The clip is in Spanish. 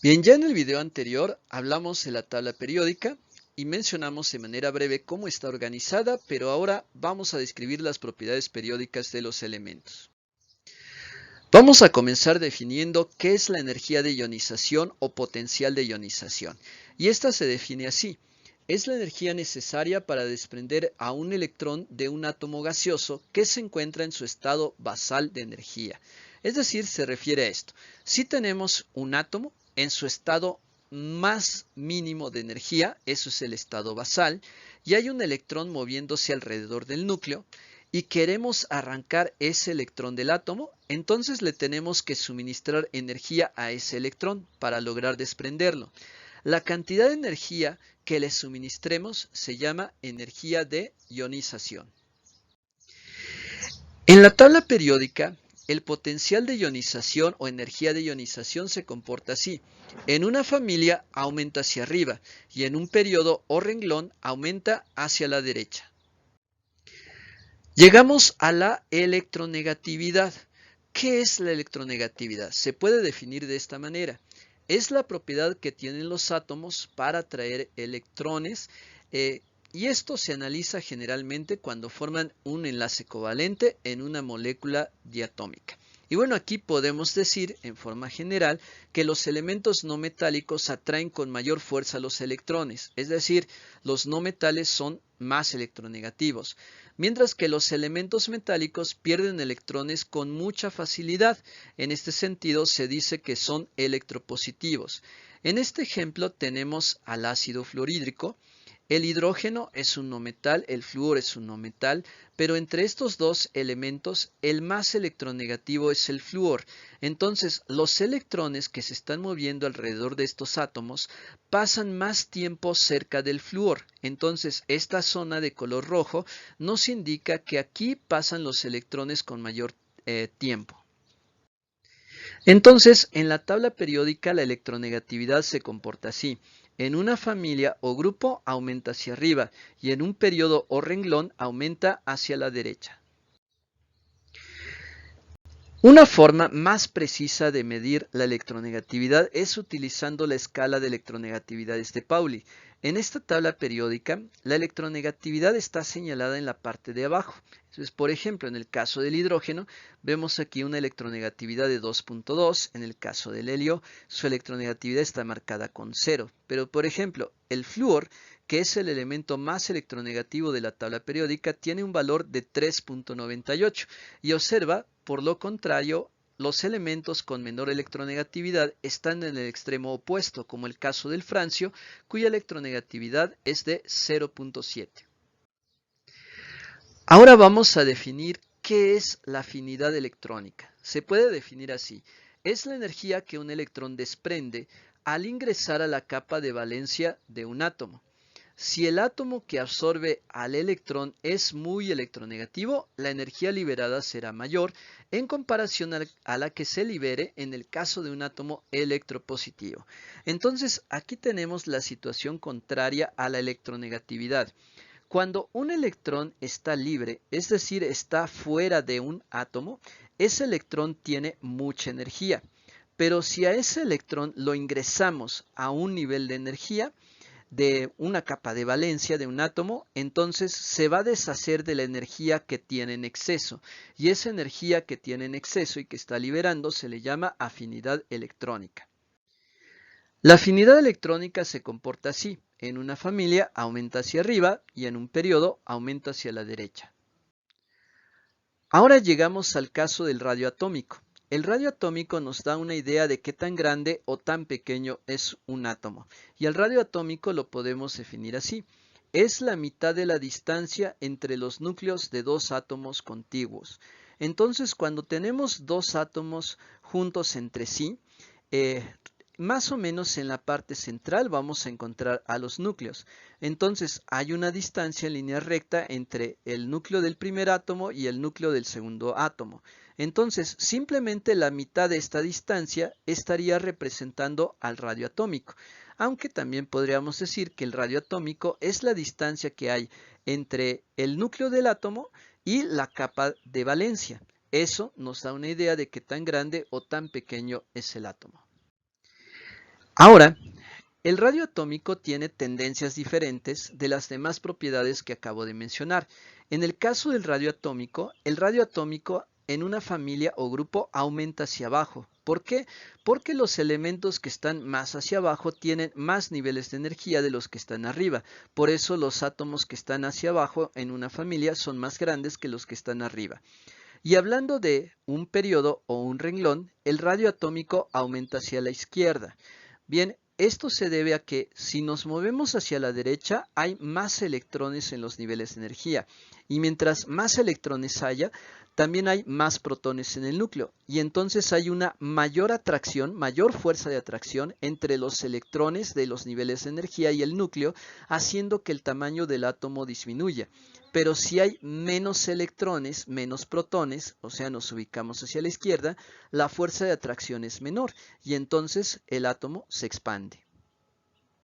Bien, ya en el video anterior hablamos de la tabla periódica y mencionamos de manera breve cómo está organizada, pero ahora vamos a describir las propiedades periódicas de los elementos. Vamos a comenzar definiendo qué es la energía de ionización o potencial de ionización. Y esta se define así. Es la energía necesaria para desprender a un electrón de un átomo gaseoso que se encuentra en su estado basal de energía. Es decir, se refiere a esto. Si tenemos un átomo en su estado más mínimo de energía, eso es el estado basal, y hay un electrón moviéndose alrededor del núcleo, y queremos arrancar ese electrón del átomo, entonces le tenemos que suministrar energía a ese electrón para lograr desprenderlo. La cantidad de energía que le suministremos se llama energía de ionización. En la tabla periódica, el potencial de ionización o energía de ionización se comporta así. En una familia aumenta hacia arriba y en un periodo o renglón aumenta hacia la derecha. Llegamos a la electronegatividad. ¿Qué es la electronegatividad? Se puede definir de esta manera. Es la propiedad que tienen los átomos para atraer electrones y esto se analiza generalmente cuando forman un enlace covalente en una molécula diatómica. Y bueno, aquí podemos decir en forma general que los elementos no metálicos atraen con mayor fuerza los electrones, es decir, los no metales son más electronegativos, mientras que los elementos metálicos pierden electrones con mucha facilidad. En este sentido se dice que son electropositivos. En este ejemplo tenemos al ácido fluorhídrico. El hidrógeno es un no metal, el flúor es un no metal, pero entre estos dos elementos el más electronegativo es el flúor. Entonces los electrones que se están moviendo alrededor de estos átomos pasan más tiempo cerca del flúor. Entonces esta zona de color rojo nos indica que aquí pasan los electrones con mayor tiempo. Entonces, en la tabla periódica la electronegatividad se comporta así. En una familia o grupo aumenta hacia arriba y en un periodo o renglón aumenta hacia la derecha. Una forma más precisa de medir la electronegatividad es utilizando la escala de electronegatividades de Pauli. En esta tabla periódica, la electronegatividad está señalada en la parte de abajo. Entonces, por ejemplo, en el caso del hidrógeno, vemos aquí una electronegatividad de 2.2. En el caso del helio, su electronegatividad está marcada con 0. Pero, por ejemplo, el flúor, que es el elemento más electronegativo de la tabla periódica, tiene un valor de 3.98. Y observa, por lo contrario, los elementos con menor electronegatividad están en el extremo opuesto, como el caso del francio, cuya electronegatividad es de 0.7. Ahora vamos a definir qué es la afinidad electrónica. Se puede definir así. Es la energía que un electrón desprende al ingresar a la capa de valencia de un átomo. Si el átomo que absorbe al electrón es muy electronegativo, la energía liberada será mayor en comparación a la que se libere en el caso de un átomo electropositivo. Entonces, aquí tenemos la situación contraria a la electronegatividad. Cuando un electrón está libre, es decir, está fuera de un átomo, ese electrón tiene mucha energía. Pero si a ese electrón lo ingresamos a un nivel de energía, de una capa de valencia de un átomo, entonces se va a deshacer de la energía que tiene en exceso. Y esa energía que tiene en exceso y que está liberando se le llama afinidad electrónica. La afinidad electrónica se comporta así. En una familia aumenta hacia arriba y en un periodo aumenta hacia la derecha. Ahora llegamos al caso del radio atómico. El radio atómico nos da una idea de qué tan grande o tan pequeño es un átomo. Y el radio atómico lo podemos definir así. Es la mitad de la distancia entre los núcleos de dos átomos contiguos. Entonces, cuando tenemos dos átomos juntos entre sí, más o menos en la parte central vamos a encontrar a los núcleos. Entonces hay una distancia en línea recta entre el núcleo del primer átomo y el núcleo del segundo átomo. Entonces simplemente la mitad de esta distancia estaría representando al radio atómico. Aunque también podríamos decir que el radio atómico es la distancia que hay entre el núcleo del átomo y la capa de valencia. Eso nos da una idea de qué tan grande o tan pequeño es el átomo. Ahora, el radio atómico tiene tendencias diferentes de las demás propiedades que acabo de mencionar. En el caso del radio atómico, el radio atómico en una familia o grupo aumenta hacia abajo. ¿Por qué? Porque los elementos que están más hacia abajo tienen más niveles de energía de los que están arriba. Por eso los átomos que están hacia abajo en una familia son más grandes que los que están arriba. Y hablando de un periodo o un renglón, el radio atómico aumenta hacia la izquierda. Bien, esto se debe a que si nos movemos hacia la derecha hay más electrones en los niveles de energía y mientras más electrones haya, también hay más protones en el núcleo y entonces hay una mayor atracción, mayor fuerza de atracción entre los electrones de los niveles de energía y el núcleo, haciendo que el tamaño del átomo disminuya. Pero si hay menos electrones, menos protones, o sea, nos ubicamos hacia la izquierda, la fuerza de atracción es menor y entonces el átomo se expande.